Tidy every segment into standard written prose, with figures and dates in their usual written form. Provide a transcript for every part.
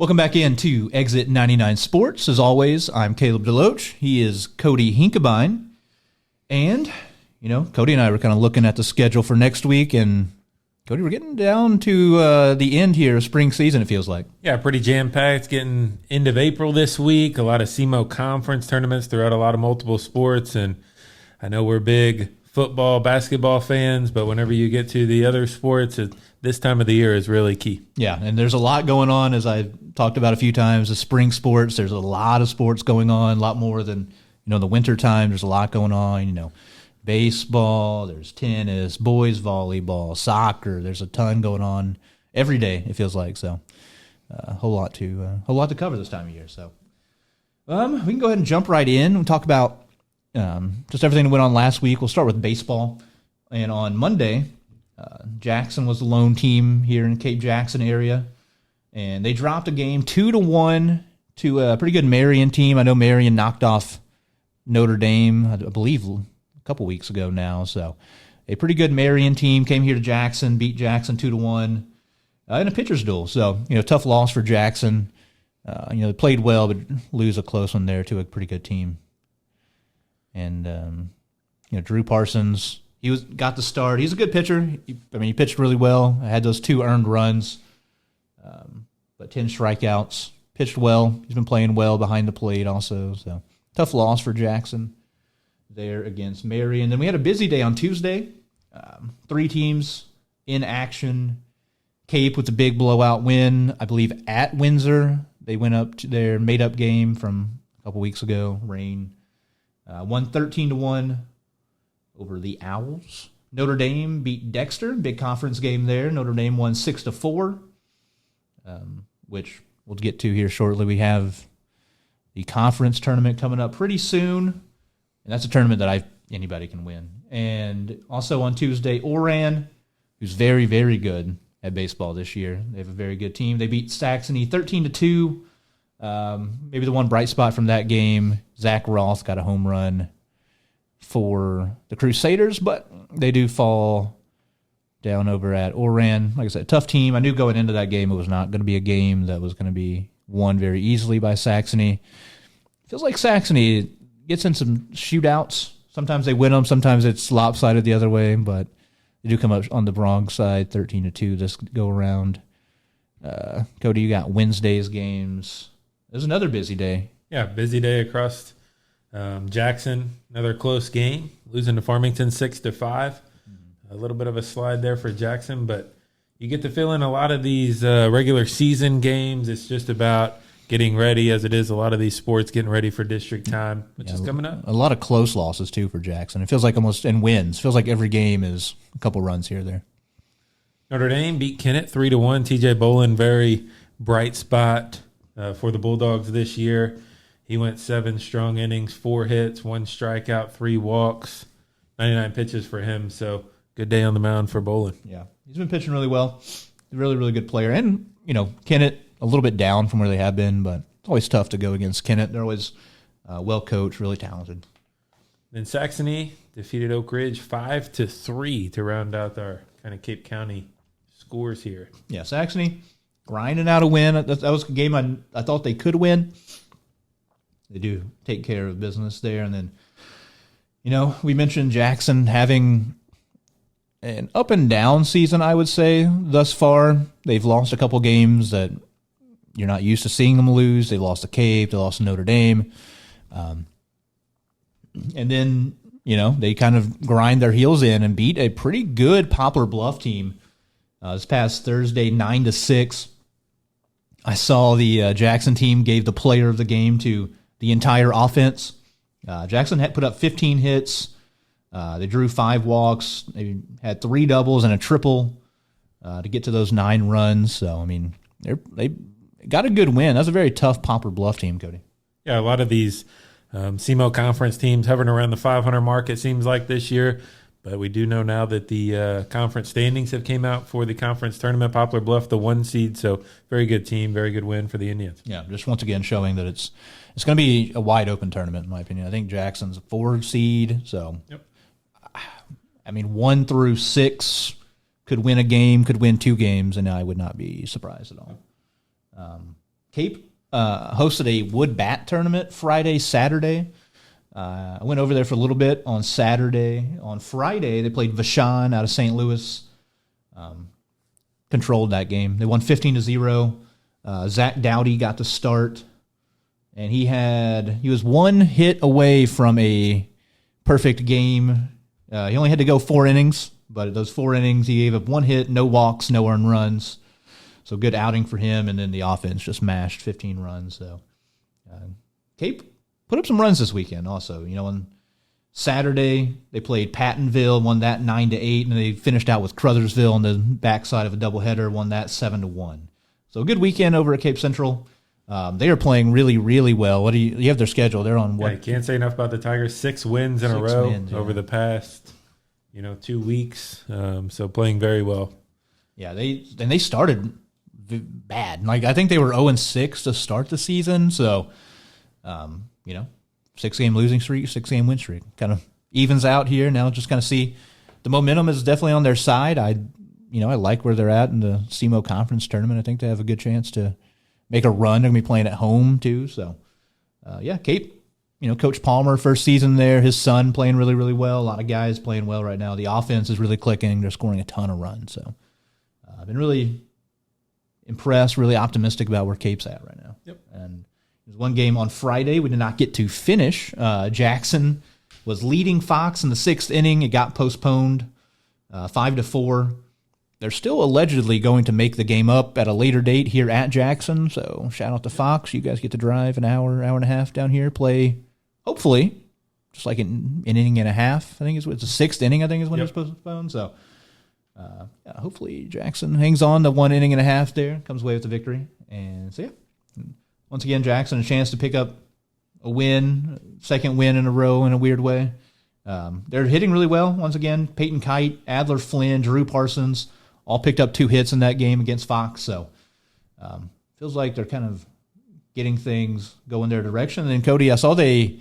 Welcome back into Exit 99 Sports. As always, I'm Caleb DeLoach. He is Cody Hinkebine. And, Cody and I were kind of looking at the schedule for next week, and Cody, we're getting down to the end here of spring season, it feels like. Yeah, pretty jam-packed. Getting end of April this week. A lot of SEMO conference tournaments throughout a lot of multiple sports. And I know we're big football, basketball fans, but whenever you get to the other sports, this time of the year is really key. Yeah, and there's a lot going on, as I've talked about a few times. The spring sports, there's a lot of sports going on, a lot more than, the winter time. There's a lot going on, baseball, there's tennis, boys volleyball, soccer. There's a ton going on every day, it feels like. So a whole lot to cover this time of year. So we can go ahead and jump right in and talk about just everything that went on last week. We'll start with baseball. And on Monday, Jackson was the lone team here in the Cape Jackson area, and they dropped a game 2-1 to a pretty good Marion team. I know Marion knocked off Notre Dame, I believe, a couple weeks ago now. So a pretty good Marion team came here to Jackson, beat Jackson 2-1 in a pitcher's duel. So, tough loss for Jackson. They played well, but lose a close one there to a pretty good team. And, Drew Parsons, got the start. He's a good pitcher. He pitched really well. I had those 2 earned runs, but 10 strikeouts. Pitched well. He's been playing well behind the plate also. So tough loss for Jackson there against Marion. Then we had a busy day on Tuesday. 3 teams in action. Cape with a big blowout win, I believe, at Windsor. They went up to their made-up game from a couple weeks ago. Rain won 13-1 over the Owls. Notre Dame beat Dexter. Big conference game there. Notre Dame won 6-4, which we'll get to here shortly. We have the conference tournament coming up pretty soon, and that's a tournament that anybody can win. And also on Tuesday, Oran, who's very, very good at baseball this year. They have a very good team. They beat Saxony 13-2. Maybe the one bright spot from that game, Zach Roth got a home run for the Crusaders, but they do fall down over at Oran. Like I said, tough team. I knew going into that game it was not going to be a game that was going to be won very easily by Saxony. Feels like Saxony gets in some shootouts. Sometimes they win them. Sometimes it's lopsided the other way, but they do come up on the wrong side, 13-2 this go around. Cody, you got Wednesday's games. It was another busy day. Yeah, busy day across Jackson. Another close game, losing to Farmington 6-5. A little bit of a slide there for Jackson, but you get to fill in a lot of these regular season games. It's just about getting ready, as it is a lot of these sports, getting ready for district time, which is coming up. A lot of close losses, too, for Jackson. It feels like almost, and wins. Feels like every game is a couple runs here or there. Notre Dame beat Kennett 3-1. TJ Bolin, very bright spot for the Bulldogs this year. He went 7 strong innings, 4 hits, 1 strikeout, 3 walks, 99 pitches for him. So good day on the mound for Bolin. Yeah, he's been pitching really well. Really, really good player. And, Kennett, a little bit down from where they have been, but it's always tough to go against Kennett. They're always well-coached, really talented. Then Saxony defeated Oak Ridge 5-3 to round out our kind of Cape County scores here. Yeah, Saxony grinding out a win. That was a game I thought they could win. They do take care of business there. And then, we mentioned Jackson having an up and down season, I would say, thus far. They've lost a couple games that you're not used to seeing them lose. They lost to Cape. They lost to Notre Dame. And then, they kind of grind their heels in and beat a pretty good Poplar Bluff team this past Thursday, 9-6. I saw the Jackson team gave the player of the game to the entire offense. Jackson had put up 15 hits. They drew 5 walks. They had 3 doubles and a triple to get to those 9 runs. So, they got a good win. That's a very tough Poplar Bluff team, Cody. Yeah, a lot of these SEMO conference teams hovering around the 500 mark, it seems like, this year. But we do know now that the conference standings have came out for the conference tournament. Poplar Bluff, the 1 seed, so very good team, very good win for the Indians. Yeah, just once again showing that it's going to be a wide open tournament, in my opinion. I think Jackson's a 4 seed, so yep. 1 through 6 could win a game, could win 2 games, and I would not be surprised at all. Cape hosted a wood bat tournament Friday, Saturday. I went over there for a little bit on Saturday. On Friday, they played Vashon out of St. Louis. Controlled that game. They won 15-0. Zach Dowdy got to start, and he was one hit away from a perfect game. He only had to go 4 innings, but those 4 innings, he gave up 1 hit, no walks, no earned runs. So good outing for him, and then the offense just mashed 15 runs. So Cape put up some runs this weekend also. On Saturday, they played Pattonville, won that 9-8, and they finished out with Crothersville on the backside of a doubleheader, won that 7-1. So a good weekend over at Cape Central. They are playing really, really well. What do you have their schedule? They're on what? Yeah, I can't say enough about the Tigers. 6 wins in a row over the past, 2 weeks. So playing very well. Yeah, they started bad. Like I think they were 0-6 to start the season. So, 6-game losing streak, 6-game win streak, kind of evens out here. Now just kind of see the momentum is definitely on their side. I like where they're at in the SEMO conference tournament. I think they have a good chance to make a run. They're going to be playing at home too. So, Cape, Coach Palmer, first season there, his son playing really, really well. A lot of guys playing well right now. The offense is really clicking. They're scoring a ton of runs. So, I've been really impressed, really optimistic about where Cape's at right now. Yep. And there's one game on Friday we did not get to finish. Jackson was leading Fox in the 6th inning. It got postponed 5-4. They're still allegedly going to make the game up at a later date here at Jackson. So shout out to Fox. You guys get to drive an hour and a half down here, play, hopefully, just like an inning and a half. I think it's the 6th inning, I think is when it's postponed. So hopefully Jackson hangs on to 1 inning and a half there, comes away with the victory. And so, once again, Jackson a chance to pick up a win, second win in a row in a weird way. They're hitting really well. Once again, Peyton Kite, Adler Flynn, Drew Parsons all picked up 2 hits in that game against Fox. So feels like they're kind of getting things going their direction. And then Cody, I saw they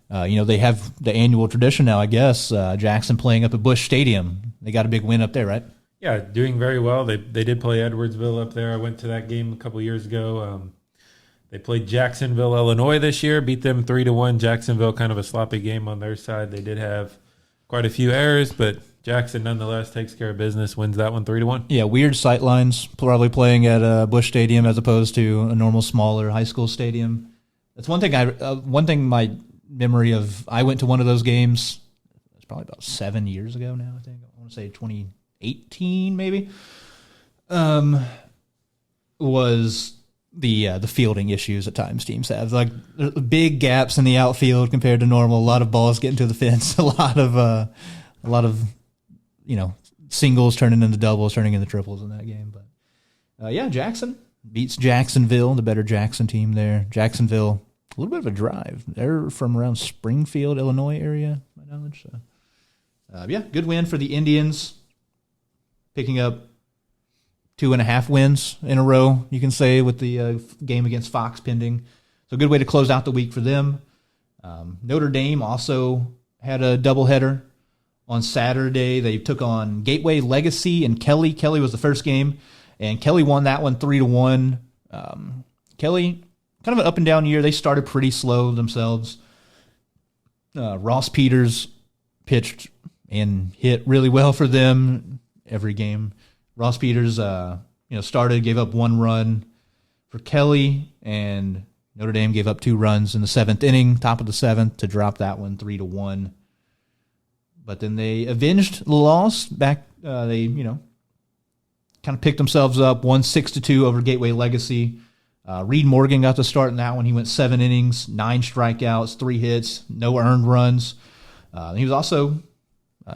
have the annual tradition now, I guess, Jackson playing up at Busch Stadium. They got a big win up there, right? Yeah, doing very well. They did play Edwardsville up there. I went to that game a couple years ago. They played Jacksonville, Illinois this year, beat them 3-1. Jacksonville, kind of a sloppy game on their side. They did have quite a few errors, but Jackson nonetheless takes care of business, wins that one 3-1. Yeah, weird sight lines, probably playing at Busch Stadium as opposed to a normal, smaller high school stadium. That's one thing my memory of, I went to one of those games, it's probably about 7 years ago now, I think. I want to say 2018 maybe, was the fielding issues at times teams have. Like big gaps in the outfield compared to normal, a lot of balls getting to the fence, a lot of singles turning into doubles, turning into triples in that game. But Jackson beats Jacksonville, the better Jackson team there. Jacksonville, a little bit of a drive. They're from around Springfield, Illinois area, my knowledge. So good win for the Indians, picking up 2.5 wins in a row, you can say, with the game against Fox pending. So good way to close out the week for them. Notre Dame also had a doubleheader on Saturday. They took on Gateway Legacy and Kelly. Kelly was the first game, and Kelly won that one 3-1. Kelly, kind of an up-and-down year. They started pretty slow themselves. Ross Peters pitched and hit really well for them every game. Ross Peters, started, gave up 1 run for Kelly, and Notre Dame gave up 2 runs in the 7th inning, top of the 7th, to drop that one 3-1. But then they avenged the loss back. They, kind of picked themselves up, won 6-2 over Gateway Legacy. Reed Morgan got the start in that one. He went 7 innings, 9 strikeouts, 3 hits, no earned runs. He was also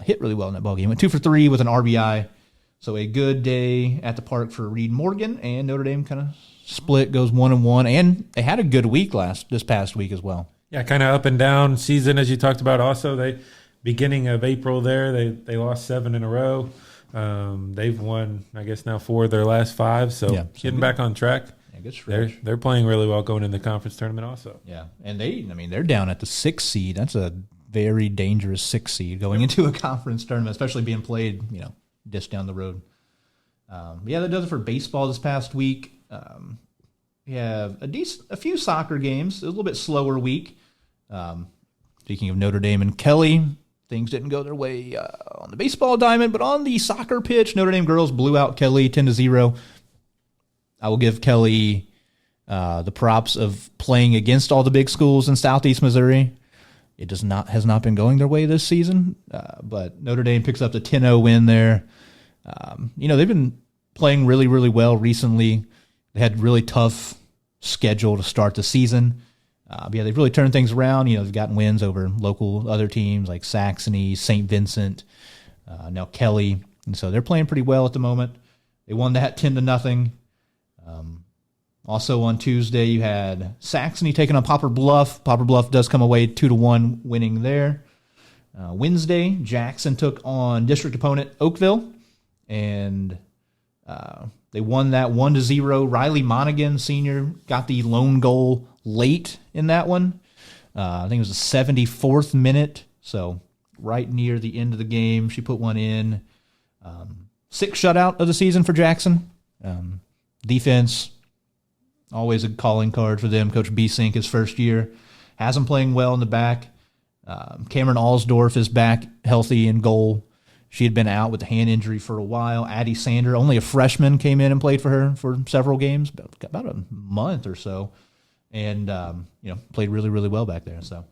hit really well in that ballgame. He went 2 for 3 with an RBI. So a good day at the park for Reed Morgan, and Notre Dame kind of split, goes 1-1, and they had a good week this past week as well. Yeah, kind of up and down season, as you talked about. Also, beginning of April there, they lost 7 in a row. They've won, I guess, now 4 of their last 5, so getting back on track. Yeah, good stretch. They're playing really well going in the conference tournament also. Yeah, and they're down at the 6th seed. That's a very dangerous 6th seed going into a conference tournament, especially being played, just down the road. That does it for baseball this past week. we have a few soccer games. A little bit slower week. Speaking of Notre Dame and Kelly, things didn't go their way on the baseball diamond, but on the soccer pitch, Notre Dame girls blew out Kelly 10-0. I will give Kelly the props of playing against all the big schools in Southeast Missouri. It has not been going their way this season, but Notre Dame picks up the 10-0 win there. They've been playing really, really well recently. They had really tough schedule to start the season. They've really turned things around. They've gotten wins over local other teams like Saxony, St. Vincent, now Kelly. And so they're playing pretty well at the moment. They won that 10-0. Also on Tuesday, you had Saxony taking on Poplar Bluff. Poplar Bluff does come away 2-1 winning there. Wednesday, Jackson took on district opponent Oakville, and they won that 1-0. Riley Monaghan, senior, got the lone goal late in that one. I think it was the 74th minute, so right near the end of the game, she put one in. Sixth shutout of the season for Jackson. Defense, always a calling card for them. Coach B-Sink, his first year, has him playing well in the back. Cameron Alsdorf is back healthy in goal. She had been out with a hand injury for a while. Addie Sander, only a freshman, came in and played for her for several games, about a month or so, and played really, really well back there. So,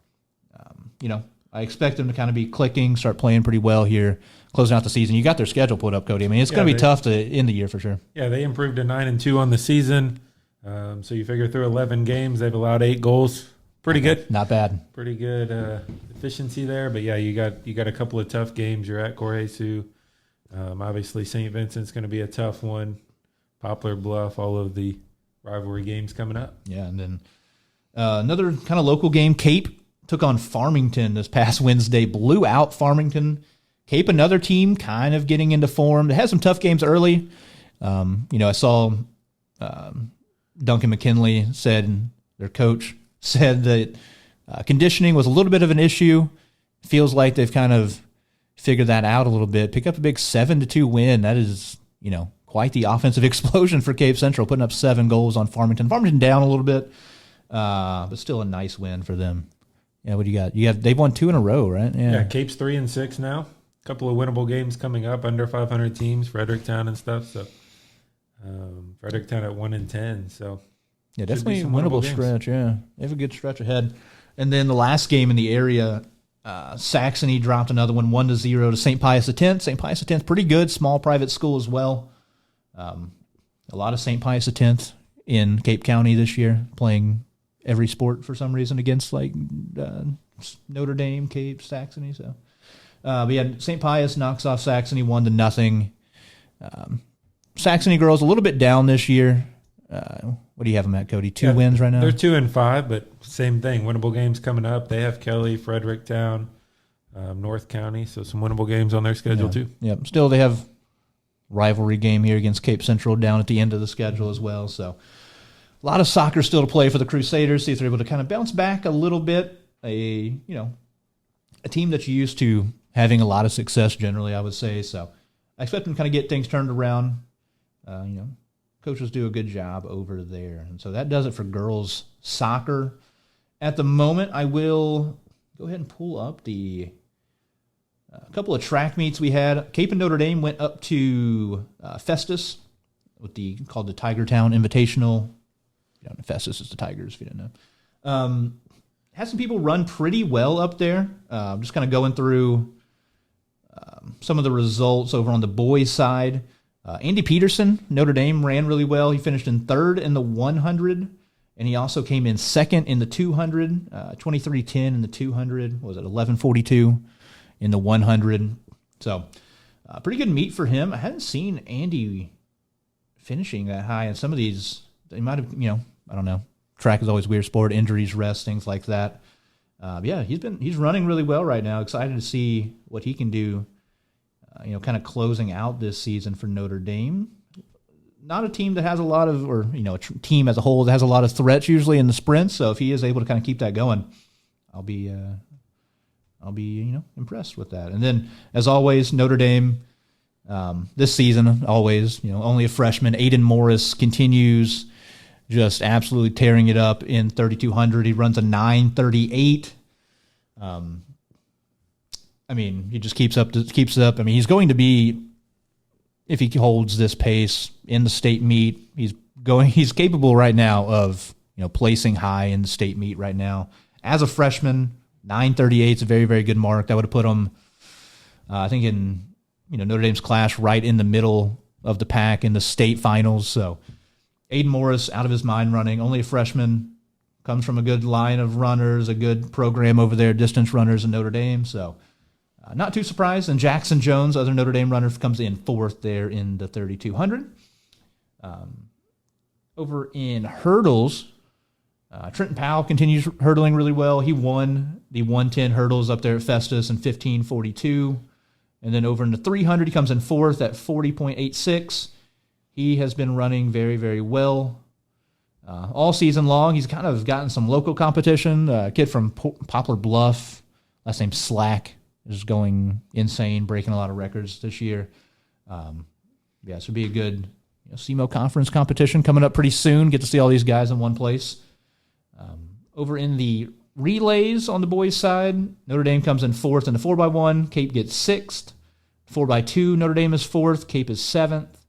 I expect them to kind of be clicking, start playing pretty well here, closing out the season. You got their schedule put up, Cody. I mean, it's going to be tough to end the year for sure. Yeah, they improved to 9-2 on the season. So you figure through 11 games, they've allowed 8 goals. Pretty good. Not bad. Pretty good efficiency there. But, yeah, you got a couple of tough games. You're at Corjesu. Obviously, St. Vincent's going to be a tough one. Poplar Bluff, all of the rivalry games coming up. Yeah, and then another kind of local game, Cape took on Farmington this past Wednesday, blew out Farmington. Cape, another team kind of getting into form. They had some tough games early. I saw Duncan McKinley said, their coach said that conditioning was a little bit of an issue. Feels like they've kind of figured that out a little bit. Pick up a big 7-2 win. That is, quite the offensive explosion for Cape Central, putting up 7 goals on Farmington. Farmington down a little bit, but still a nice win for them. Yeah, what do you got? They've won 2 in a row, right? Yeah, Cape's 3-6 now. A couple of winnable games coming up, under 500 teams, Fredericktown and stuff. So Fredericktown at 1-10. So yeah, definitely a winnable stretch. Yeah, they have a good stretch ahead. And then the last game in the area, Saxony dropped another one, 1-0 to St. Pius X. St. Pius X, pretty good, small private school as well. A lot of St. Pius X in Cape County this year, playing every sport for some reason against Notre Dame, Cape, Saxony. So, but yeah, St. Pius knocks off Saxony 1-0. Saxony girls a little bit down this year. What do you have them at, Cody? 2 wins right now? They're 2-5, but same thing. Winnable games coming up. They have Kelly, Fredericktown, North County, so some winnable games on their schedule too. Yep. Still, they have rivalry game here against Cape Central down at the end of the schedule as well. So a lot of soccer still to play for the Crusaders. See if they're able to kind of bounce back a little bit. A team that's used to having a lot of success generally, I would say. So I expect them to kind of get things turned around. Coaches do a good job over there. And so that does it for girls soccer. At the moment, I will go ahead and pull up a couple of track meets we had. Cape and Notre Dame went up to Festus called the Tiger Town Invitational. Festus is the Tigers, if you didn't know. Had some people run pretty well up there. Just kind of going through some of the results over on the boys' side. Andy Peterson, Notre Dame, ran really well. He finished in 3rd in the 100, and he also came in 2nd in the 200, 23:10 in the 200. Was it 11:42 in the 100? So, pretty good meet for him. I hadn't seen Andy finishing that high in some of these. They might have, I don't know. Track is always a weird sport, injuries, rest, things like that. Yeah, he's running really well right now. Excited to see what he can do. Kind of closing out this season for Notre Dame. Not a team that has a lot of, a team as a whole that has a lot of threats usually in the sprints. So if he is able to kind of keep that going, I'll be impressed with that. And then, as always, Notre Dame this season, always, only a freshman. Aiden Morris continues just absolutely tearing it up in 3,200. He runs a 9:38. He just keeps it up. He's going to be, if he holds this pace in the state meet, he's capable right now of, placing high in the state meet right now. As a freshman, 9:38 is a very, very good mark. That would have put him, I think, in Notre Dame's class right in the middle of the pack in the state finals. So Aiden Morris, out of his mind running, only a freshman, comes from a good line of runners, a good program over there, distance runners in Notre Dame. So not too surprised. And Jackson Jones, other Notre Dame runner, comes in fourth there in the 3,200. Over in hurdles, Trenton Powell continues hurdling really well. He won the 110 hurdles up there at Festus in 15:42. And then over in the 300, he comes in fourth at 40.86. He has been running very, very well all season long. He's kind of gotten some local competition. A kid from Poplar Bluff, last name Slack, is going insane, breaking a lot of records this year. So it'll be a good SEMO conference competition coming up pretty soon. Get to see all these guys in one place. Over in the relays on the boys' side, Notre Dame comes in fourth in the 4x1. Cape gets sixth. 4x2, Notre Dame is fourth. Cape is seventh.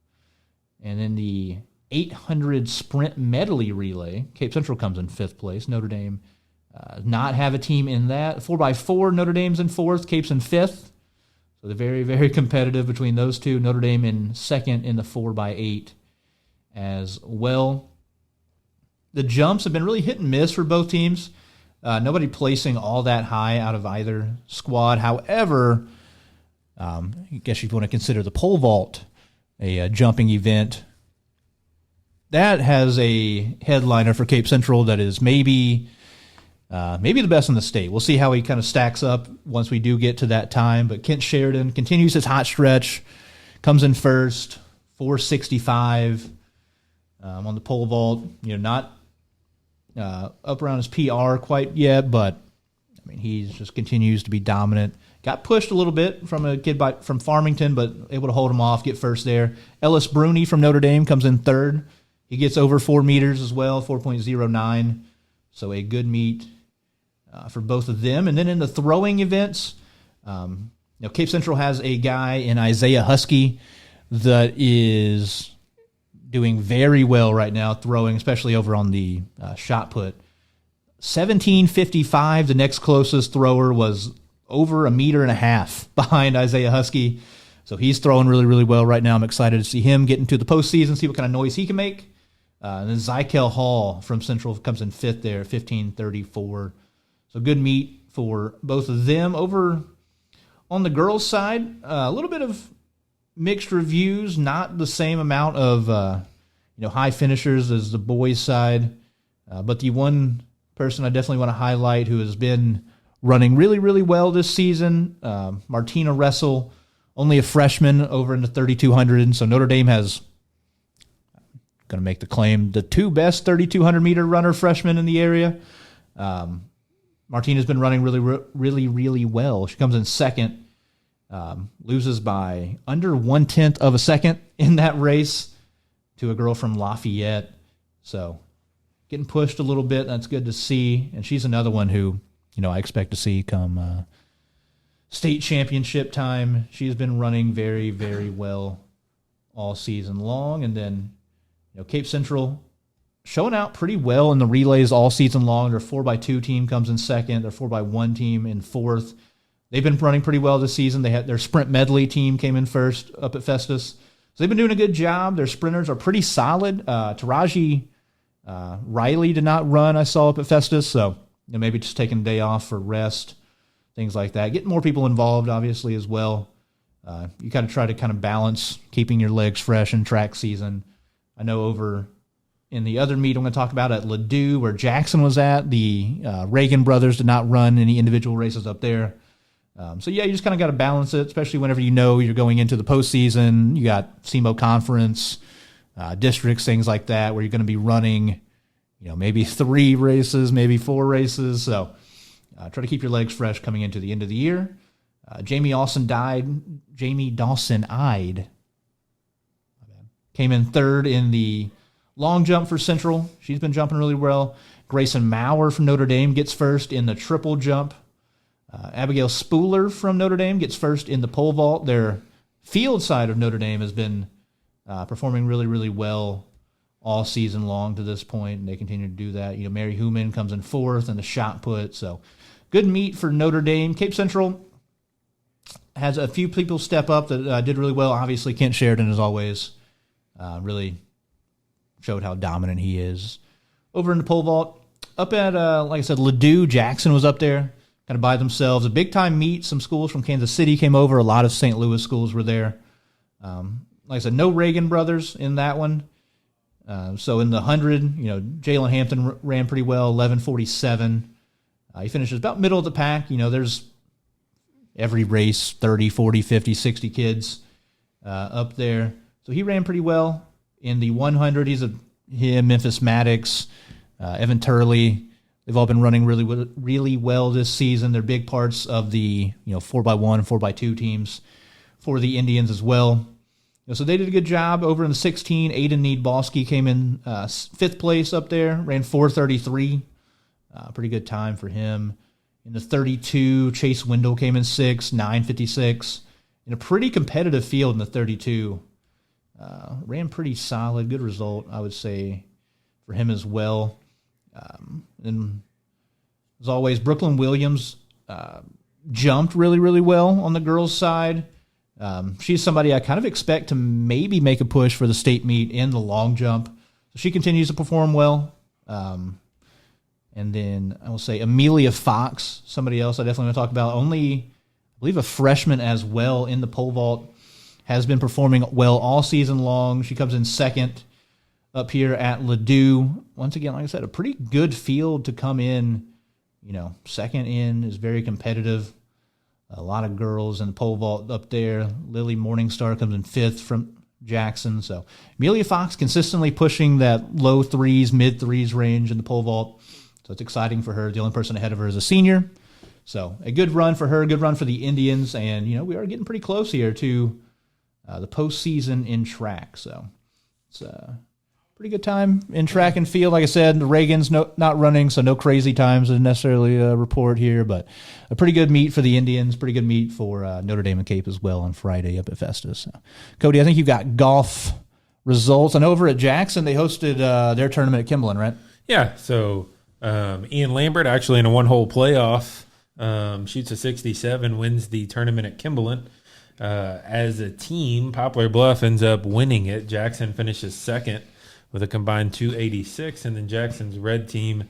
And in the 800 sprint medley relay, Cape Central comes in fifth place. Notre Dame not have a team in that. 4x4, Notre Dame's in fourth. Cape's in fifth. So they're very, very competitive between those two. Notre Dame in second in the 4x8 as well. The jumps have been really hit and miss for both teams. Nobody placing all that high out of either squad. However, I guess you'd want to consider the pole vault a jumping event. That has a headliner for Cape Central that is maybe the best in the state. We'll see how he kind of stacks up once we do get to that time. But Kent Sheridan continues his hot stretch, comes in first, 465 on the pole vault. Not up around his PR quite yet, but he just continues to be dominant. Got pushed a little bit from a kid from Farmington, but able to hold him off, get first there. Ellis Bruni from Notre Dame comes in third. He gets over 4 meters as well, 4.09. So a good meet for both of them. And then in the throwing events, Cape Central has a guy in Isaiah Husky that is doing very well right now, throwing, especially over on the shot put. 17:55, the next closest thrower was over 1.5 meters behind Isaiah Husky. So he's throwing really, really well right now. I'm excited to see him get into the postseason, see what kind of noise he can make. And then Zykel Hall from Central comes in fifth there, 15:34. So good meet for both of them. Over on the girls' side, a little bit of mixed reviews, not the same amount of high finishers as the boys' side. But the one person I definitely want to highlight who has been running really, really well this season, Martina Ressel, only a freshman over in the 3,200. So Notre Dame has, going to make the claim, the two best 3,200-meter runner freshmen in the area. Martina's been running really, really, really well. She comes in second, loses by under 1/10 of a second in that race to a girl from Lafayette. So getting pushed a little bit. That's good to see. And she's another one who, I expect to see come state championship time. She's been running very, very well all season long. And then, Cape Central showing out pretty well in the relays all season long. Their 4x2 team comes in second. Their 4x1 team in fourth. They've been running pretty well this season. They had their sprint medley team came in first up at Festus. So they've been doing a good job. Their sprinters are pretty solid. Taraji Riley did not run, I saw up at Festus. So maybe just taking a day off for rest, things like that. Getting more people involved, obviously, as well. You got to try to kind of balance keeping your legs fresh in track season. I know over in the other meet I'm going to talk about at Ladue, where Jackson was at, the Reagan brothers did not run any individual races up there. So, you just kind of got to balance it, especially whenever you're going into the postseason. You got SEMO conference, districts, things like that, where you're going to be running, maybe 3 races, maybe 4 races. So try to keep your legs fresh coming into the end of the year. Jamie Dawson-Ide came in third in the Long jump for Central. She's been jumping really well. Grayson Maurer from Notre Dame gets first in the triple jump. Abigail Spooler from Notre Dame gets first in the pole vault. Their field side of Notre Dame has been performing really, really well all season long to this point, and they continue to do that. Mary Human comes in fourth in the shot put, so good meet for Notre Dame. Cape Central has a few people step up that did really well. Obviously, Kent Sheridan, as always, really showed how dominant he is. Over in the pole vault, up at, like I said, Ladue, Jackson was up there, kind of by themselves. A big-time meet. Some schools from Kansas City came over. A lot of St. Louis schools were there. Like I said, no Reagan brothers in that one. So in the 100, Jalen Hampton ran pretty well, 11:47. He finishes about middle of the pack. There's every race, 30, 40, 50, 60 kids up there. So he ran pretty well. In the 100, him, Memphis Maddox, Evan Turley, they've all been running really, really well this season. They're big parts of the 4x1 and 4x2 teams for the Indians as well. So they did a good job over in the 16. Aiden Needbalski came in fifth place up there, ran 4:33. Pretty good time for him. In the 32, Chase Wendell came in sixth, 9:56. In a pretty competitive field in the 32. Ran pretty solid, good result, I would say, for him as well. And as always, Brooklyn Williams jumped really, really well on the girls' side. She's somebody I kind of expect to maybe make a push for the state meet in the long jump. So she continues to perform well. And then I will say Amelia Fox, somebody else I definitely want to talk about. Only, I believe, a freshman as well in the pole vault, has been performing well all season long. She comes in second up here at Ladue. Once again, like I said, a pretty good field to come in. Second in is very competitive. A lot of girls in the pole vault up there. Lily Morningstar comes in fifth from Jackson. So Amelia Fox consistently pushing that low threes, mid threes range in the pole vault. So it's exciting for her. The only person ahead of her is a senior. So a good run for her, good run for the Indians. And, we are getting pretty close here to the postseason in track. So it's a pretty good time in track and field. Like I said, the Reagan's not running, so no crazy times to necessarily report here, but a pretty good meet for the Indians, pretty good meet for Notre Dame and Cape as well on Friday up at Festus. So, Cody, I think you've got golf results. And over at Jackson, they hosted their tournament at Kimberlin, right? Yeah, so Ian Lambert, actually in a one-hole playoff, shoots a 67, wins the tournament at Kimberlin. As a team, Poplar Bluff ends up winning it. Jackson finishes second with a combined 286, and then Jackson's red team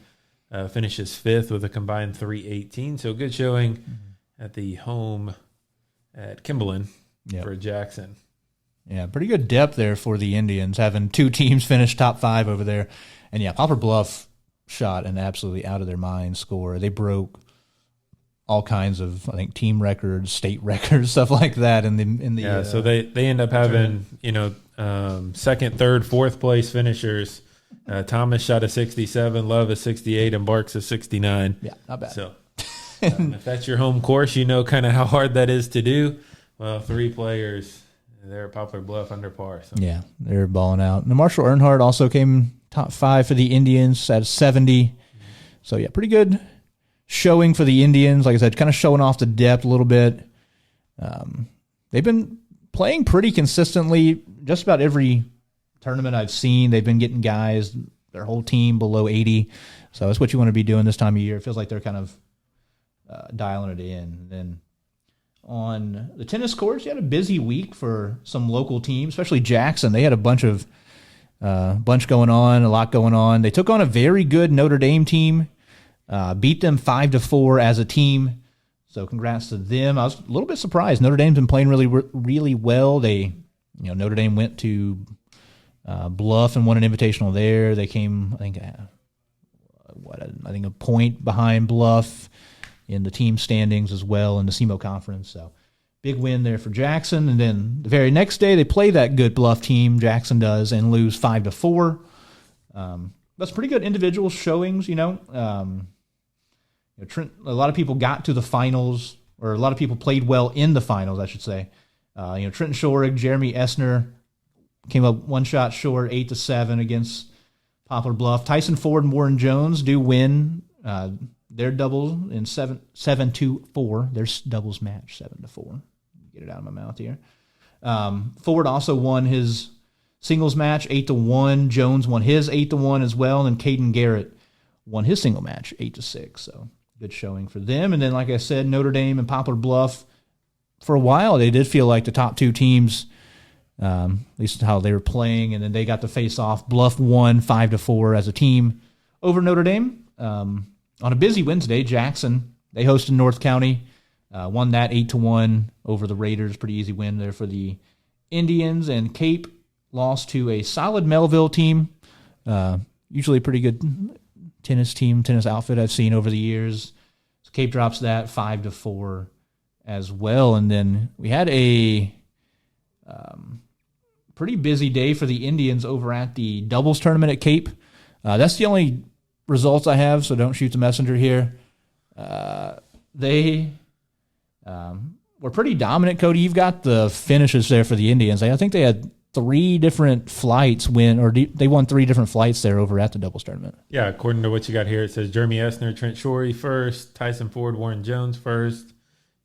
finishes fifth with a combined 318. So good showing at the home at Kimberlin for Jackson. Yeah, pretty good depth there for the Indians, having two teams finish top five over there. And Poplar Bluff shot an absolutely out of their mind score. They broke all kinds of, I think, team records, state records, stuff like that. So they end up having second, third, fourth place finishers. Thomas shot a 67, Love a 68, and Barks a 69. Yeah, not bad. So if that's your home course, kind of how hard that is to do. Well, three players there at Poplar Bluff under par. So. Yeah, they're balling out. And Marshall Earnhardt also came top five for the Indians at 70. So yeah, pretty good showing for the Indians. Like I said, kind of showing off the depth a little bit. They've been playing pretty consistently. Just about every tournament I've seen, they've been getting guys, their whole team below 80. So that's what you want to be doing this time of year. It feels like they're kind of dialing it in. And then on the tennis courts, you had a busy week for some local teams, especially Jackson. They had a bunch going on, a lot going on. They took on a very good Notre Dame team. Beat them 5-4 as a team. So congrats to them. I was a little bit surprised. Notre Dame's been playing really, really well. Notre Dame went to Bluff and won an invitational there. They came, I think a point behind Bluff in the team standings as well in the SEMO conference. So big win there for Jackson. And then the very next day, they play that good Bluff team, Jackson does, and lose 5-4. That's pretty good individual showings, Trent, a lot of people got to the finals, or a lot of people played well in the finals, I should say. Trenton Shorig, Jeremy Essner came up one shot short, 8-7 against Poplar Bluff. Tyson Ford and Warren Jones do win their double in 7-4. Their doubles match 7-4. Get it out of my mouth here. Ford also won his singles match 8-1. Jones won his 8-1 as well, and Caden Garrett won his single match 8-6. So good showing for them. And then, like I said, Notre Dame and Poplar Bluff, for a while they did feel like the top two teams, at least how they were playing, and then they got to face off. Bluff won 5-4 as a team over Notre Dame. On a busy Wednesday, Jackson, they hosted North County, won that 8-1 over the Raiders. Pretty easy win there for the Indians. And Cape lost to a solid Melville team, usually a pretty good tennis outfit I've seen over the years. So Cape drops that 5-4 as well. And then we had a pretty busy day for the Indians over at the doubles tournament at Cape. That's the only results I have, so don't shoot the messenger here. They were pretty dominant, Cody. You've got the finishes there for the Indians. I think they had 3 different flights they won 3 different flights there over at the doubles tournament. Yeah, according to what you got here, it says Jeremy Essner, Trent Shorey first, Tyson Ford, Warren Jones first,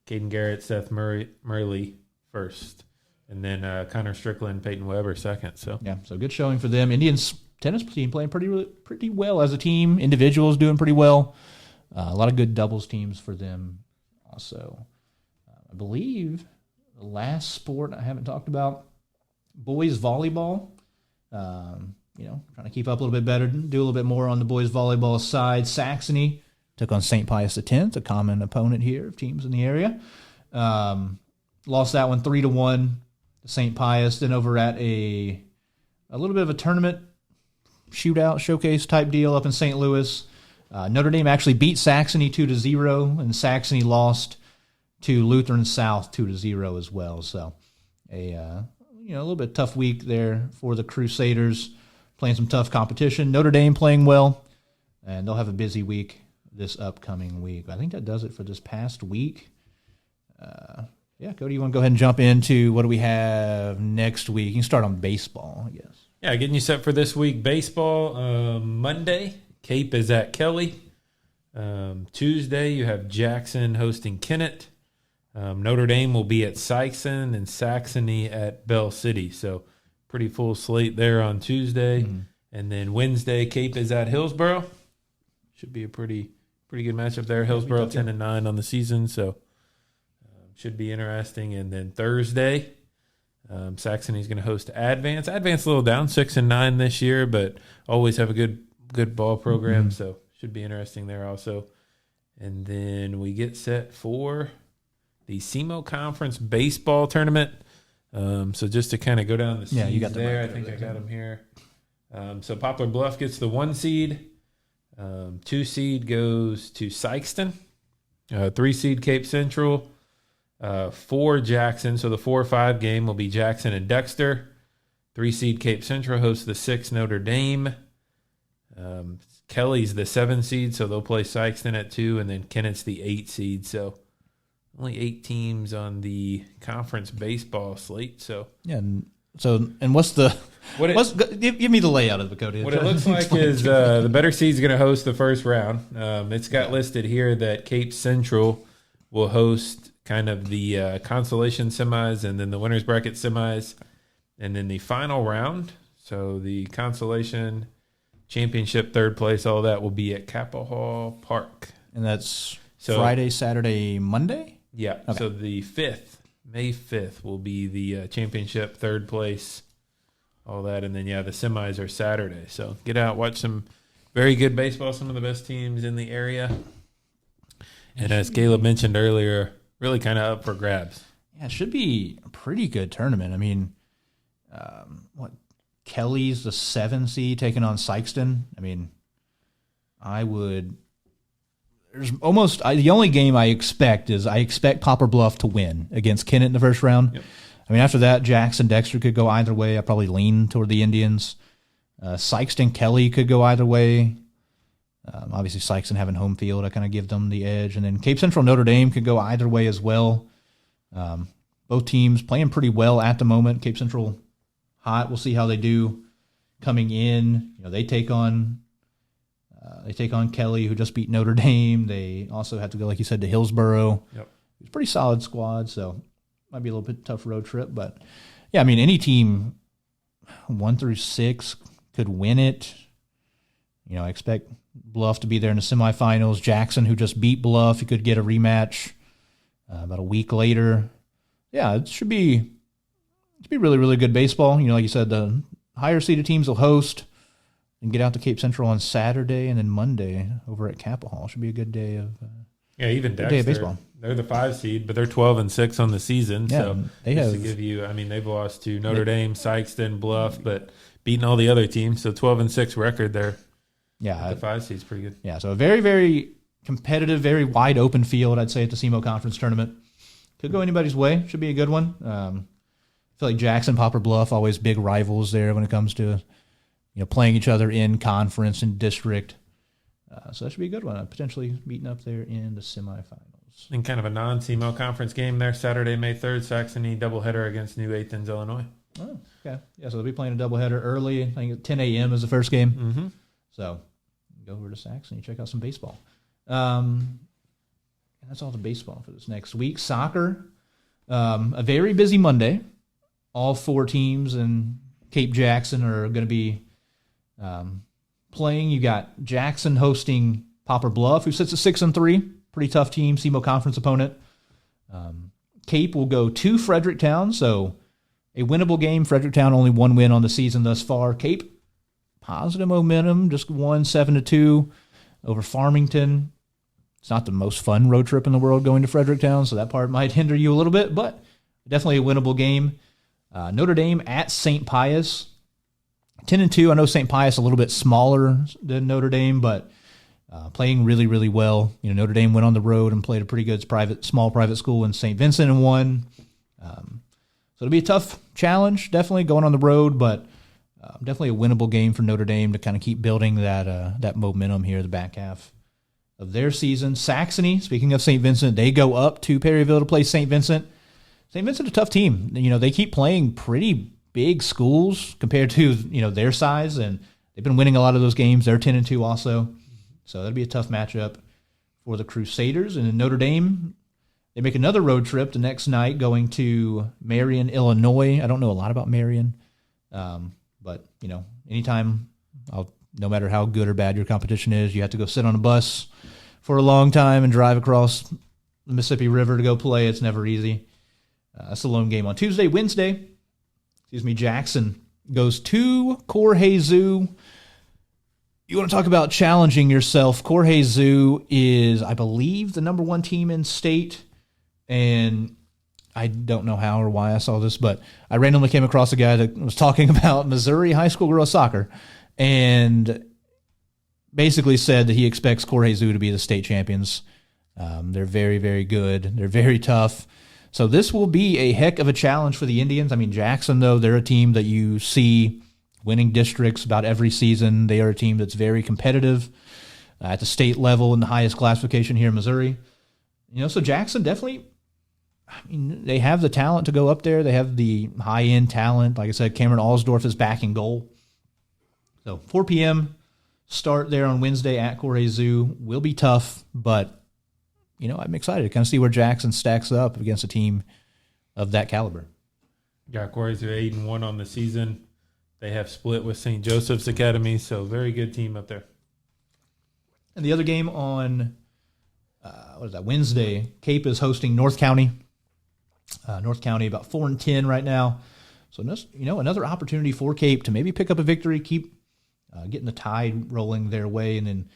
Caden Garrett, Seth Murley first, and then Connor Strickland, Peyton Weber second. So good showing for them. Indians tennis team playing pretty well as a team. Individuals doing pretty well. A lot of good doubles teams for them also. I believe the last sport I haven't talked about, boys volleyball. Trying to keep up a little bit better, do a little bit more on the boys volleyball side. Saxony took on St. Pius X, a common opponent here of teams in the area. Lost that one 3-1 to St. Pius. Then over at a little bit of a tournament shootout showcase type deal up in St. Louis. Notre Dame actually beat Saxony 2-0, and Saxony lost to Lutheran South 2-0 as well. So a little bit tough week there for the Crusaders, playing some tough competition. Notre Dame playing well, and they'll have a busy week this upcoming week. I think that does it for this past week. Cody, you want to go ahead and jump into what do we have next week? You can start on baseball, I guess. Yeah, getting you set for this week. Baseball, Monday, Cape is at Kelly. Tuesday, you have Jackson hosting Kennett. Notre Dame will be at Sykeston and Saxony at Bell City. So pretty full slate there on Tuesday. Mm-hmm. And then Wednesday, Cape is at Hillsboro. Should be a pretty good matchup there. Hillsboro 10-9 on the season, so should be interesting. And then Thursday, Saxony's going to host Advance. Advance a little down, 6-9 this year, but always have a good ball program, so should be interesting there also. And then we get set for the SEMO Conference Baseball Tournament. So just to kind of go down the seeds you got there, I think I got them here. So Poplar Bluff gets the 1 seed. 2 seed goes to Sykeston. 3 seed Cape Central. 4 Jackson. So the 4-5 game will be Jackson and Dexter. 3 seed Cape Central hosts the 6 Notre Dame. Kelly's the 7 seed, so they'll play Sykeston at 2, and then Kennett's the 8 seed. So only 8 teams on the conference baseball slate. So what's the give me the layout of the Cody. What it looks like is the better seed's going to host the first round. It's got listed here that Cape Central will host kind of the consolation semis, and then the winners bracket semis, and then the final round. So the consolation, championship, third place, all that will be at Capitol Park, and that's Friday, Saturday, Monday. Yeah. Okay. So the 5th, May 5th, will be the championship, third place, all that. And then, the semis are Saturday. So get out, watch some very good baseball, some of the best teams in the area. And as Caleb mentioned earlier, really kind of up for grabs. Yeah, it should be a pretty good tournament. I mean, Kelly's the 7 seed taking on Sykeston. I mean, the only game I expect Poplar Bluff to win against Kennett in the first round. Yep. I mean, after that, Jackson, Dexter could go either way. I probably lean toward the Indians. Sykeston, Kelly could go either way. Obviously, Sykeston having home field, I kind of give them the edge. And then Cape Central, Notre Dame could go either way as well. Both teams playing pretty well at the moment. Cape Central hot. We'll see how they do coming in. They take on Kelly, who just beat Notre Dame. They also have to go, like you said, to Hillsborough. Yep. It's a pretty solid squad, so might be a little bit tough road trip. But, yeah, I mean, any team 1 through 6 could win it. I expect Bluff to be there in the semifinals. Jackson, who just beat Bluff, he could get a rematch about a week later. Yeah, it should be really, really good baseball. Like you said, the higher seeded teams will host and get out to Cape Central on Saturday, and then Monday over at Capitol Hall. Should be a good day of even day of baseball. They're the 5 seed, but they're 12-6 on the season. Yeah, so they just have, to give you, they've lost to Notre Dame, Sykeston, Bluff, but beating all the other teams. So 12-6 record there. Yeah, the 5 seed's pretty good. Yeah, so a very, very competitive, very wide open field, I'd say, at the SEMO Conference Tournament. Could go anybody's way. Should be a good one. I feel like Jackson, Poplar Bluff, always big rivals there when it comes to playing each other in conference and district. So that should be a good one. Potentially meeting up there in the semifinals. And kind of a non-SEMO conference game there, Saturday, May 3rd, Saxony doubleheader against New Athens, Illinois. Oh, okay. Yeah, so they'll be playing a doubleheader early. I think at 10 a.m. is the first game. Mm-hmm. So go over to Saxony, check out some baseball. And that's all the baseball for this next week. Soccer, a very busy Monday. All 4 teams in Cape Jackson are going to be playing. You got Jackson hosting Poplar Bluff, who sits at 6-3. Pretty tough team, SEMO conference opponent. Cape will go to Fredericktown, so a winnable game. Fredericktown only 1 win on the season thus far. Cape, positive momentum, just won 7-2 over Farmington. It's not the most fun road trip in the world going to Fredericktown, so that part might hinder you a little bit, but definitely a winnable game. Notre Dame at St. Pius, 10-2. I know St. Pius a little bit smaller than Notre Dame, but playing really, really well. Notre Dame went on the road and played a pretty good small private school in St. Vincent and won. So it'll be a tough challenge, definitely going on the road, but definitely a winnable game for Notre Dame to kind of keep building that momentum here the back half of their season. Saxony, speaking of St. Vincent, they go up to Perryville to play St. Vincent. St. Vincent, a tough team. They keep playing pretty big schools compared to their size, and they've been winning a lot of those games. They're 10-2 also, so that'll be a tough matchup for the Crusaders. And in Notre Dame, they make another road trip the next night, going to Marion, Illinois. I don't know a lot about Marion, but anytime, no matter how good or bad your competition is, you have to go sit on a bus for a long time and drive across the Mississippi River to go play. It's never easy. That's the lone game on Tuesday. Wednesday, Jackson goes to Corhay Zoo. You want to talk about challenging yourself. Corhay Zoo is, I believe, the number 1 team in state, and I don't know how or why I saw this, but I randomly came across a guy that was talking about Missouri high school girls soccer and basically said that he expects Corhay Zoo to be the state champions. They're very, very good. They're very tough. So this will be a heck of a challenge for the Indians. I mean, Jackson, though, they're a team that you see winning districts about every season. They are a team that's very competitive at the state level in the highest classification here in Missouri. So Jackson definitely, they have the talent to go up there. They have the high-end talent. Like I said, Cameron Alsdorf is back in goal. So 4 p.m. start there on Wednesday at Corhay Zoo. Will be tough, but I'm excited to kind of see where Jackson stacks up against a team of that caliber. Yeah, Corey's 8-1 on the season. They have split with St. Joseph's Academy, so very good team up there. And the other game on Wednesday, Cape is hosting North County. North County about 4-10 right now. So another opportunity for Cape to maybe pick up a victory, keep getting the tide rolling their way, and then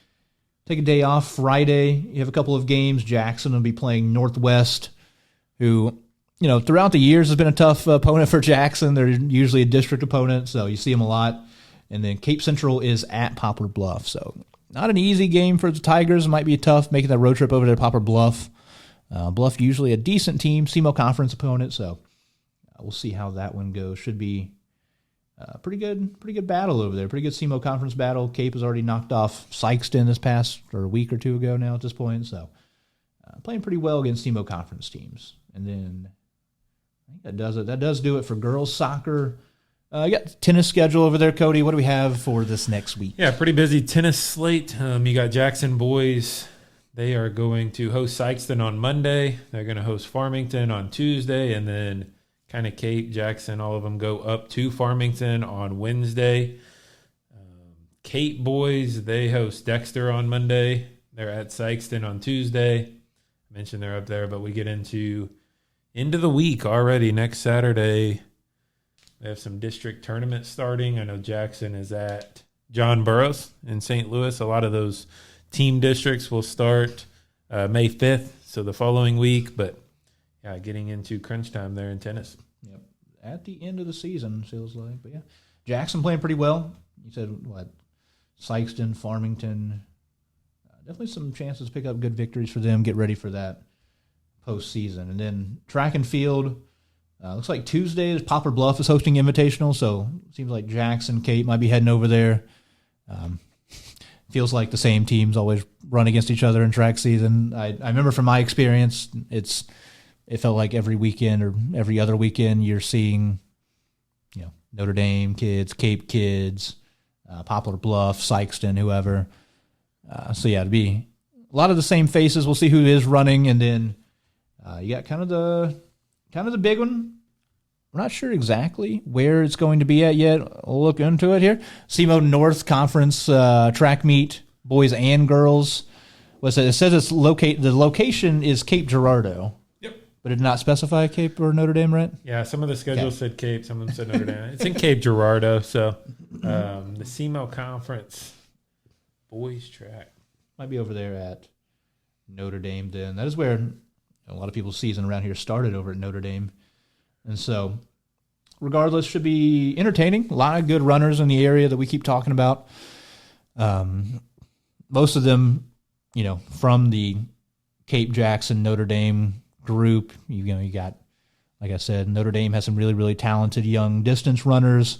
take a day off Friday. You have a couple of games. Jackson will be playing Northwest, who, throughout the years has been a tough opponent for Jackson. They're usually a district opponent, so you see them a lot. And then Cape Central is at Poplar Bluff. So not an easy game for the Tigers. It might be tough making that road trip over to Poplar Bluff. Bluff usually a decent team, SEMO conference opponent, so we'll see how that one goes. Should be pretty good battle over there. Pretty good SEMO conference battle. Cape has already knocked off Sykeston this past, or a week or two ago now at this point. So playing pretty well against SEMO conference teams. And then I think that does it. That does do it for girls soccer. You got tennis schedule over there, Cody. What do we have for this next week? Yeah, pretty busy tennis slate. You got Jackson boys. They are going to host Sykeston on Monday. They're going to host Farmington on Tuesday, and then kind of Cape, Jackson, all of them go up to Farmington on Wednesday. Cape boys, they host Dexter on Monday. They're at Sykeston on Tuesday. I mentioned they're up there, but we get into the week already. Next Saturday, they have some district tournaments starting. I know Jackson is at John Burroughs in St. Louis. A lot of those team districts will start May 5th, so the following week. But, yeah, getting into crunch time there in tennis. Yep. At the end of the season, feels like. But, yeah, Jackson playing pretty well. You said, what, Sykeston, Farmington. Definitely some chances to pick up good victories for them, get ready for that postseason. And then track and field, looks like Tuesday, Poplar Bluff is hosting Invitational, so it seems like Jackson, Kate might be heading over there. Feels like the same teams always run against each other in track season. I remember from my experience, it felt like every weekend or every other weekend you're seeing, Notre Dame kids, Cape kids, Poplar Bluff, Sykeston, whoever. So yeah, it'd be a lot of the same faces. We'll see who is running, and then you got kind of the big one. We're not sure exactly where it's going to be at yet. We'll look into it here. SEMO North Conference track meet, boys and girls. It says it's the location is Cape Girardeau. Yep. But it did not specify Cape or Notre Dame, right? Yeah, some of the schedules said Cape, some of them said Notre Dame. It's in Cape Girardeau, so the SEMO Conference boys track might be over there at Notre Dame then. That is where a lot of people's season around here started, over at Notre Dame. And so, regardless, should be entertaining. A lot of good runners in the area that we keep talking about. Most of them, from the Cape Jackson, Notre Dame group. You got, like I said, Notre Dame has some really, really talented young distance runners.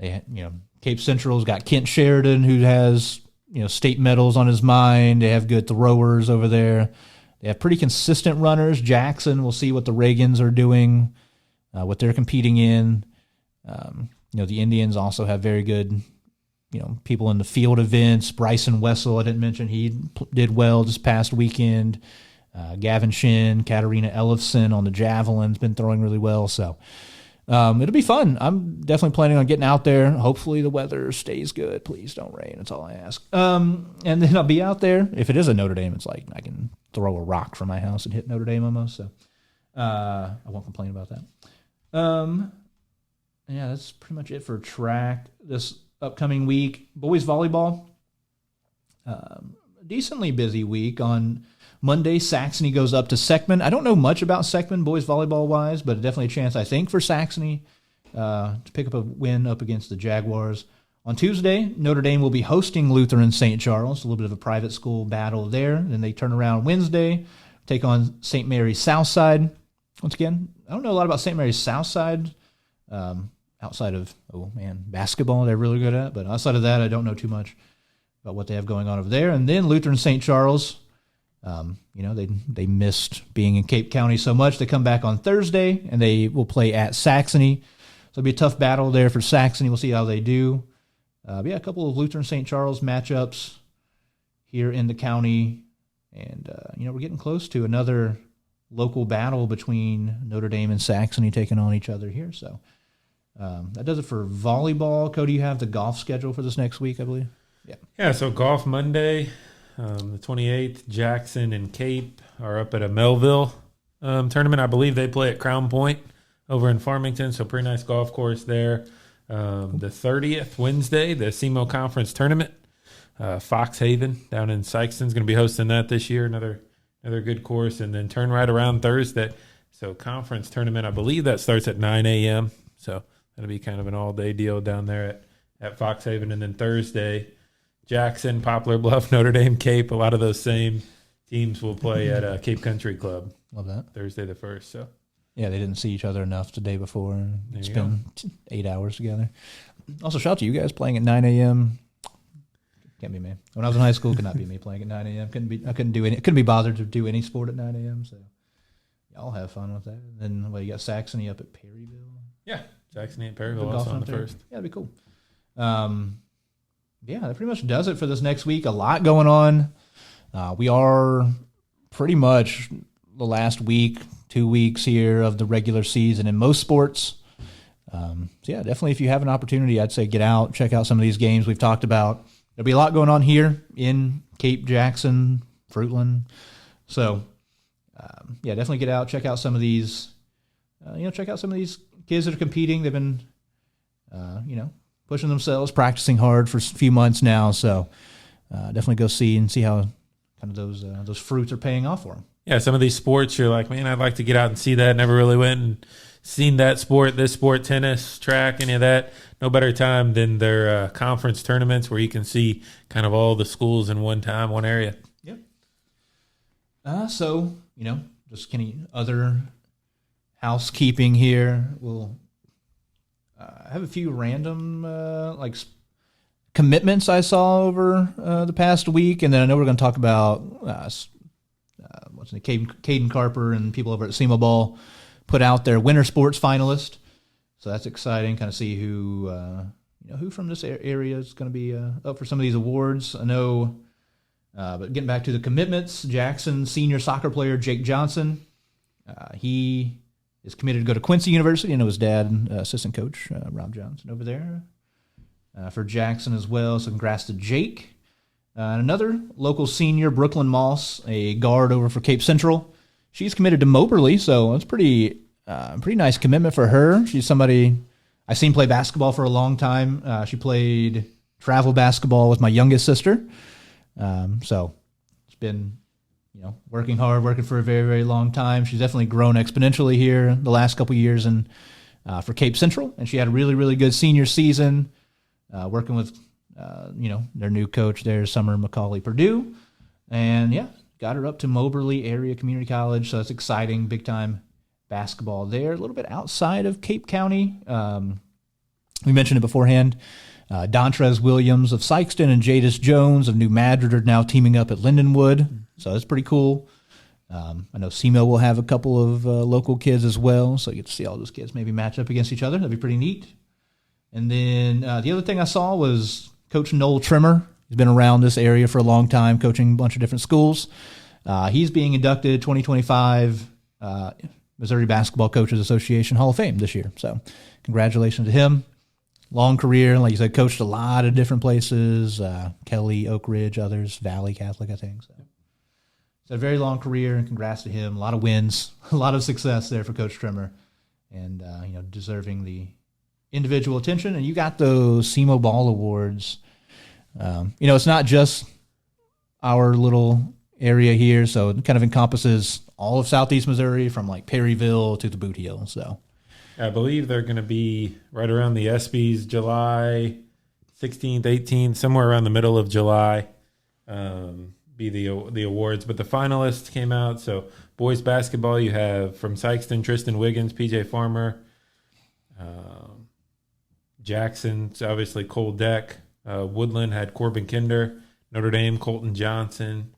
Cape Central's got Kent Sheridan, who has, state medals on his mind. They have good throwers over there. They have pretty consistent runners. Jackson, we'll see what the Reagans are doing, what they're competing in. The Indians also have very good, people in the field events. Bryson Wessel, I didn't mention, he did well this past weekend. Gavin Shin, Katarina Ellefson on the javelin's been throwing really well. So it'll be fun. I'm definitely planning on getting out there. Hopefully the weather stays good. Please don't rain. That's all I ask. And then I'll be out there. If it is a Notre Dame, it's like I can throw a rock from my house and hit Notre Dame almost. So I won't complain about that. Yeah, that's pretty much it for track this upcoming week. Boys volleyball, decently busy week. On Monday, Saxony goes up to Seckman. I don't know much about Seckman boys volleyball-wise, but definitely a chance, I think, for Saxony to pick up a win up against the Jaguars. On Tuesday, Notre Dame will be hosting Lutheran St. Charles, a little bit of a private school battle there. Then they turn around Wednesday, take on St. Mary's Southside. Once again, I don't know a lot about St. Mary's Southside outside of, basketball they're really good at. But outside of that, I don't know too much about what they have going on over there. And then Lutheran St. Charles, they missed being in Cape County so much. They come back on Thursday, and they will play at Saxony. So it'll be a tough battle there for Saxony. We'll see how they do. But yeah, a couple of Lutheran St. Charles matchups here in the county. And, we're getting close to another local battle between Notre Dame and Saxony taking on each other here. So that does it for volleyball. Cody, you have the golf schedule for this next week, I believe? Yeah, so golf Monday, the 28th, Jackson and Cape are up at a Melville tournament. I believe they play at Crown Point over in Farmington, so pretty nice golf course there. The 30th, Wednesday, the SEMO Conference Tournament. Fox Haven down in Sykeston is going to be hosting that this year. Another good course. And then turn right around Thursday. So conference tournament, I believe that starts at 9 a.m. So that'll be kind of an all-day deal down there at Fox Haven. And then Thursday, Jackson, Poplar Bluff, Notre Dame, Cape. A lot of those same teams will play at Cape Country Club. Love that. Thursday the 1st. So. Yeah, they didn't see each other enough the day before and spend 8 hours together. Also, shout out to you guys playing at 9 a.m. Can't be me. When I was in high school, could not be me playing at 9 a.m. Couldn't be bothered to do any sport at 9 a.m. So y'all have fun with that. And then you got Saxony up at Perryville. Yeah, Saxony and Perryville also on the first. Yeah, that'd be cool. Yeah, that pretty much does it for this next week. A lot going on. We are pretty much the last week, 2 weeks here of the regular season in most sports. So yeah, definitely if you have an opportunity, I'd say get out, check out some of these games we've talked about. There'll be a lot going on here in Cape Jackson, Fruitland. So yeah, definitely get out, check out some of these, check out some of these kids that are competing. They've been, pushing themselves, practicing hard for a few months now. So definitely go see how kind of those fruits are paying off for them. Yeah, some of these sports, you're like, man, I'd like to get out and see that. Never really went and seen that sport, this sport, tennis, track, any of that. No better time than their conference tournaments where you can see kind of all the schools in one time, one area. Yep. So, just any other housekeeping here. We'll have a few random commitments I saw over the past week, and then I know we're going to talk about Caden Carper and people over at Semoball put out their winter sports finalist. So that's exciting. Kind of see who from this area is going to be up for some of these awards. I know, but getting back to the commitments, Jackson senior soccer player Jake Johnson, he is committed to go to Quincy University. I know his dad, assistant coach Rob Johnson over there for Jackson as well. So congrats to Jake. And another local senior, Brooklyn Moss, a guard over for Cape Central. She's committed to Moberly, so it's pretty nice commitment for her. She's somebody I've seen play basketball for a long time. She played travel basketball with my youngest sister. So it's been, working hard, working for a very, very long time. She's definitely grown exponentially here the last couple of years for Cape Central, and she had a really, really good senior season working with their new coach there, Summer McCauley Purdue. And, yeah, got her up to Moberly Area Community College, so that's exciting, big-time basketball there. A little bit outside of Cape County. We mentioned it beforehand. Dontrez Williams of Sykeston and Jadis Jones of New Madrid are now teaming up at Lindenwood, so that's pretty cool. I know SEMO will have a couple of local kids as well, so you get to see all those kids maybe match up against each other. That'd be pretty neat. And then the other thing I saw was Coach Noel Trimmer. He's been around this area for a long time, coaching a bunch of different schools. He's being inducted 2025 Missouri Basketball Coaches Association Hall of Fame this year. So congratulations to him. Long career. Like you said, coached a lot of different places, Kelly, Oak Ridge, others, Valley Catholic, I think. So it's a very long career, and congrats to him. A lot of wins, a lot of success there for Coach Trimmer, and deserving the individual attention. And you got those Semoball awards. It's not just our little area here, so it kind of encompasses all of Southeast Missouri from like Perryville to the Boot Heel. So I believe they're going to be right around the ESPYs, July 16th, 18th, somewhere around the middle of July, be the awards. But the finalists came out. So boys basketball, you have from Sykeston, Tristan Wiggins, PJ Farmer, Jackson, obviously Cole Deck. Woodland had Corbin Kinder. Notre Dame, Colton Johnson.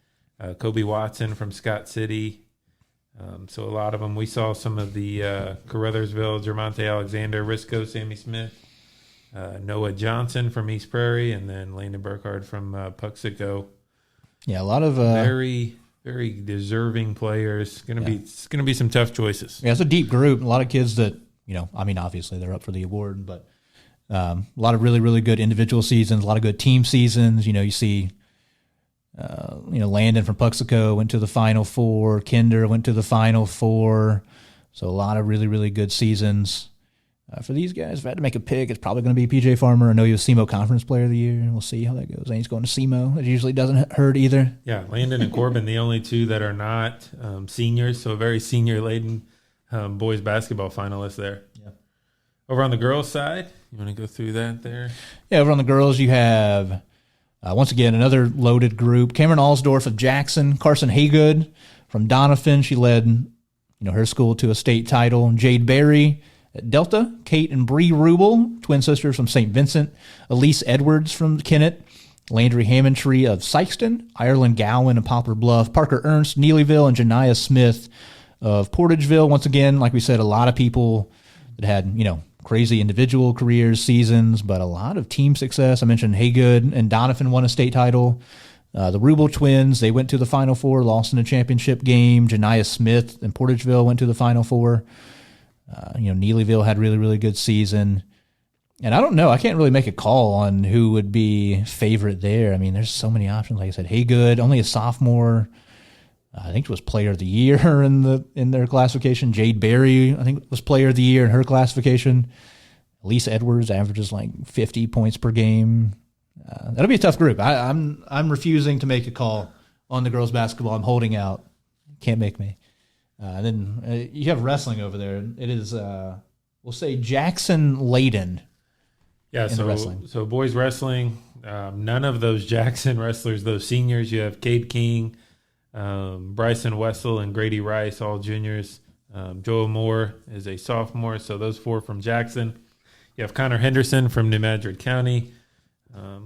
Kobe Watson from Scott City. So a lot of them. We saw some of the Caruthersville, Jermonte Alexander, Risco, Sammy Smith, Noah Johnson from East Prairie, and then Landon Burkhardt from Puxico. Yeah, a lot of very, very deserving players. It's gonna be some tough choices. Yeah, it's a deep group. A lot of kids that obviously they're up for the award, but a lot of really, really good individual seasons, a lot of good team seasons. You see. Landon from Puxico went to the Final Four. Kinder went to the Final Four. So a lot of really, really good seasons for these guys. If I had to make a pick, it's probably going to be PJ Farmer. I know he was SEMO Conference Player of the Year, and we'll see how that goes. And he's going to SEMO. It usually doesn't hurt either. Yeah, Landon and Corbin, the only two that are not seniors, so a very senior-laden boys basketball finalist there. Yeah. Over on the girls' side, you want to go through that there? Yeah, over on the girls, you have... once again, another loaded group. Cameron Alsdorf of Jackson, Carson Haygood from Doniphan. She led, her school to a state title. Jade Berry at Delta. Kate and Bree Rubel, twin sisters from St. Vincent. Elise Edwards from Kennett. Landry Hammondtree of Sykeston. Ireland Gowan of Poplar Bluff. Parker Ernst, Neelyville, and Janiah Smith of Portageville. Once again, like we said, a lot of people that had, crazy individual careers, seasons, but a lot of team success. I mentioned Haygood and Donovan won a state title. The Rubel twins, they went to the Final Four, lost in a championship game. Janiah Smith and Portageville went to the Final Four. Neelyville had really, really good season. And I don't know. I can't really make a call on who would be favorite there. I mean, there's so many options. Like I said, Haygood, only a sophomore. I think it was Player of the Year in their classification. Jade Berry, I think, was Player of the Year in her classification. Elise Edwards averages like 50 points per game. That'll be a tough group. I'm refusing to make a call on the girls' basketball. I'm holding out. Can't make me. Then you have wrestling over there. It is, we'll say Jackson Layden. Yeah, so boys wrestling, none of those Jackson wrestlers, those seniors, you have Cade King, Bryson Wessel, and Grady Rice, all juniors. Joel Moore is a sophomore, so those 4 from Jackson. You have Connor Henderson from New Madrid County,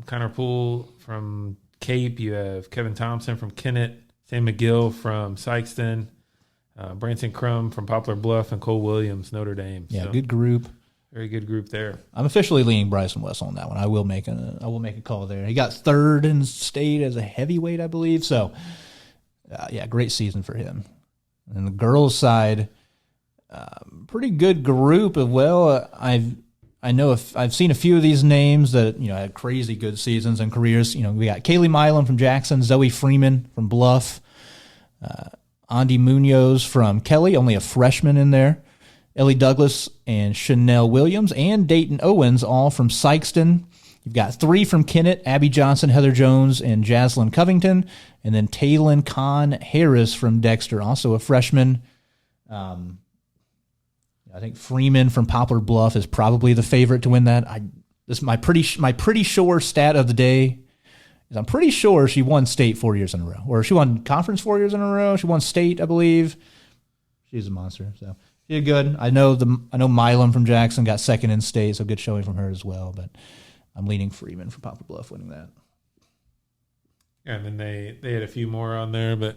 Connor Poole from Cape. You have Kevin Thompson from Kennett, Sam McGill from Sykeston, Branson Crum from Poplar Bluff, and Cole Williams, Notre Dame. Yeah, good group. Very good group there. I'm officially leaning Bryson Wessel on that one. I will make a call there. He got 3rd in state as a heavyweight, I believe. So, great season for him. And the girls' side, pretty good group as well. I've seen a few of these names that had crazy good seasons and careers. We got Kaylee Milam from Jackson, Zoe Freeman from Bluff, Andy Munoz from Kelly, only a freshman in there. Ellie Douglas and Chanel Williams and Dayton Owens, all from Sykeston. You've got 3 from Kennett, Abby Johnson, Heather Jones, and Jaslyn Covington. And then Taylin Kahn Harris from Dexter, also a freshman. I think Freeman from Poplar Bluff is probably the favorite to win that. My pretty sure stat of the day is I'm pretty sure she won state 4 years in a row. Or she won conference 4 years in a row. She won state, I believe. She's a monster, so... She did good. I know Milam from Jackson got 2nd in state, so good showing from her as well. But I'm leaning Freeman from Poplar Bluff winning that. Yeah, and then they had a few more on there, but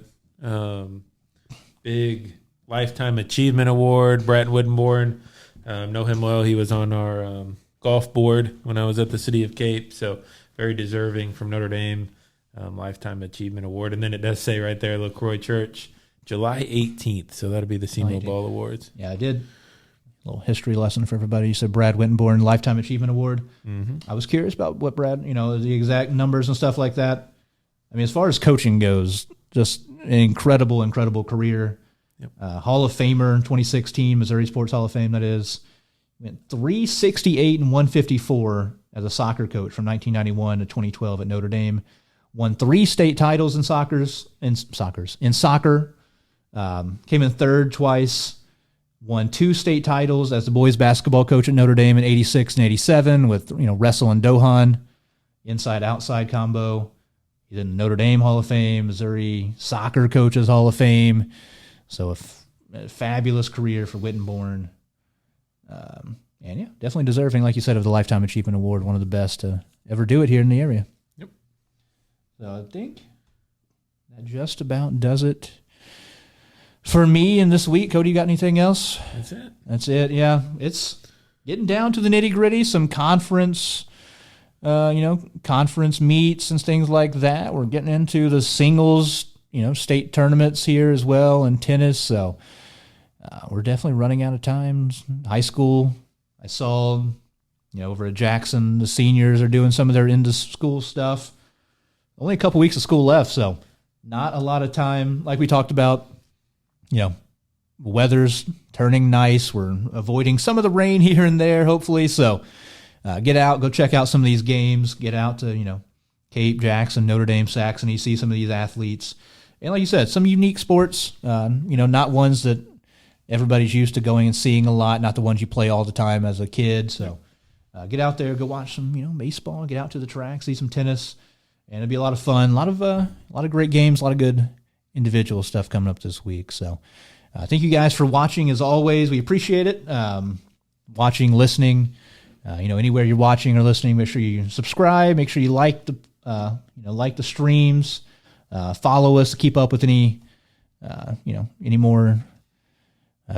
big Lifetime Achievement Award. Brad Woodenborn, know him well. He was on our golf board when I was at the City of Cape, so very deserving from Notre Dame. Lifetime Achievement Award. And then it does say right there, LaCroix Church, July 18th, so that'll be the Semoball Awards. Yeah, I did. A little history lesson for everybody. You said Brad Wittenborn Lifetime Achievement Award. Mm-hmm. I was curious about what Brad, the exact numbers and stuff like that. I mean, as far as coaching goes, just an incredible, incredible career. Yep. Hall of Famer in 2016, Missouri Sports Hall of Fame, that is. Went 368 and 154 as a soccer coach from 1991 to 2012 at Notre Dame. Won 3 state titles in soccer. Came in 3rd twice, won 2 state titles as the boys basketball coach at Notre Dame in 86 and 87 with, Wrestle and Dohan, inside-outside combo. He's in the Notre Dame Hall of Fame, Missouri Soccer Coaches Hall of Fame. So a fabulous career for Wittenborn. And yeah, definitely deserving, like you said, of the Lifetime Achievement Award, one of the best to ever do it here in the area. Yep. So I think that just about does it for me in this week. Cody, you got anything else? That's it, yeah. It's getting down to the nitty-gritty, some conference meets and things like that. We're getting into the singles, state tournaments here as well, and tennis. So we're definitely running out of time. High school, I saw, over at Jackson, the seniors are doing some of their into-school stuff. Only a couple weeks of school left, so not a lot of time. Like we talked about, weather's turning nice. We're avoiding some of the rain here and there, hopefully. So get out, go check out some of these games. Get out to, Cape, Jackson, Notre Dame, Saxony, see some of these athletes. And like you said, some unique sports, not ones that everybody's used to going and seeing a lot, not the ones you play all the time as a kid. So get out there, go watch some, baseball, get out to the track, see some tennis, and it'll be a lot of fun. A lot of great games, a lot of good individual stuff coming up this week. So thank you guys for watching as always. We appreciate it. Watching, listening, anywhere you're watching or listening, make sure you subscribe, make sure you like the streams, follow us to keep up with any more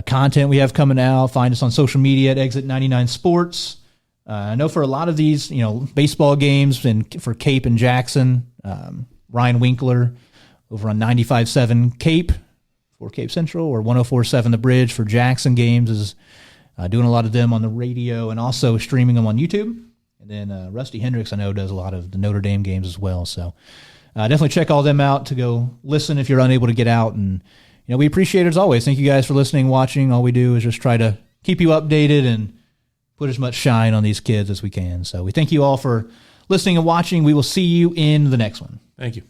content we have coming out. Find us on social media at Exit 99 Sports. I know for a lot of these, baseball games and for Cape and Jackson, Ryan Winkler over on 95.7 Cape for Cape Central, or 104.7 The Bridge for Jackson games, is doing a lot of them on the radio and also streaming them on YouTube. And then Rusty Hendricks, I know, does a lot of the Notre Dame games as well. So definitely check all them out to go listen if you're unable to get out. And we appreciate it as always. Thank you guys for listening, watching. All we do is just try to keep you updated and put as much shine on these kids as we can. So we thank you all for listening and watching. We will see you in the next one. Thank you.